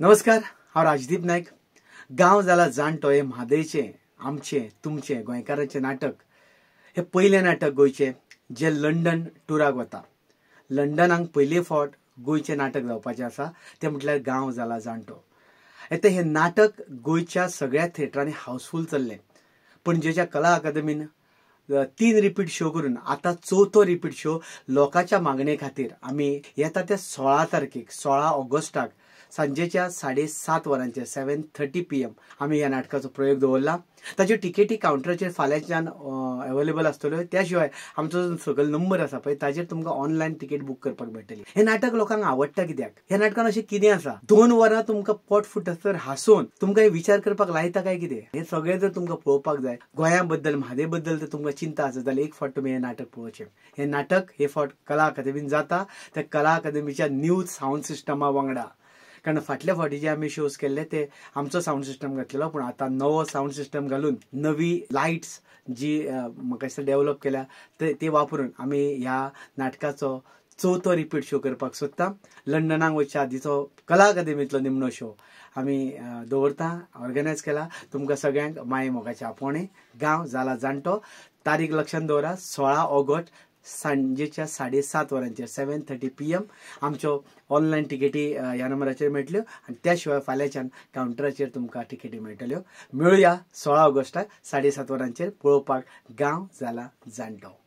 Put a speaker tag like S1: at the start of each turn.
S1: नमस्कार, हांव राजदीप नायक. गांव जाला जाणटो हे म्हादयचें आमचें तुमचें गोंयकारांचें नाटक. हे पयलें नाटक गोंयचें जें लंडन टुराक वता. लंडनाक पयले फावट गोंयचें नाटक जावपाचें आसा तें म्हटल्यार गांव जाला जाणटो. हे नाटक गोंयच्या सगळ्या थिएटरांनी हावसफुल चल्लें. पणजेच्या कला अकादमीन 3 रिपीट शो करून आतां 4थो रिपीट शो लोकांच्या मागणे खातीर आमी येता त्या 16 तारखेक 16 ऑगस्टाक सांजेच्या 7:30 वरांचेर 7:30 PM आमी ह्या नाटकाचो प्रयोग दवरला. ताच्यो टिकेटी कावंटराचेर फाल्यांच्यान अवेलेबल आसतल्यो. त्या शिवाय आमचो जो सकयल नंबर आसा पळय ताचेर तुमकां ऑनलायन तिकेट बूक करपाक मेळटली. हे नाटक लोकांक आवडटा कित्याक? ह्या नाटकान अशें कितें आसा? 2 वरां तुमकां पोट फुटसर हांसोवन तुमकां विचार करपाक लायता काय कितें? हे सगळें जर तुमकां पळोवपाक जाय, गोंया बद्दल म्हादय बद्दल जर तुमकां चिंता आसत जाल्यार एक फावट तुमी हें नाटक पळोवचें. हें नाटक हे फावट कला अकादमीन जाता. त्या कला अकादमीच्या न्यू साऊंड सिस्टमा वांगडा. कारण फाटल्या फावटी जे आमी शोज केल्ले ते आमचो साऊंड सिस्टम घातलेलो, पूण आतां नवो साऊंड सिस्टम घालून नवी लायट्स जी म्हाका दिसता डेव्हलप केल्या ते वापरून आमी ह्या नाटकाचो 4थो रिपीट शो करपाक सोदता. लंडनाक वयच्या आदींचो कला अकादमींतलो निमणो शो आमी दवरता, ऑर्गनायज केला. तुमकां सगळ्यांक माये मोगाचें आपोवणें. गांव जाला जाणटो. तारीख लक्षांत दवरा, 16 ऑगस्ट सांजेच्या 7:30 वरांचेर 7:30 PM. आमच्यो ऑनलायन तिकेटी ह्या नंबराचेर मेळटल्यो आनी त्या शिवाय फाल्यांच्यान कावंटराचेर तुमकां तिकेटी मेळटल्यो. मेळुया 16 ऑगस्टाक 7:30 वरांचेर पळोवपाक गांव जाला जाणटो.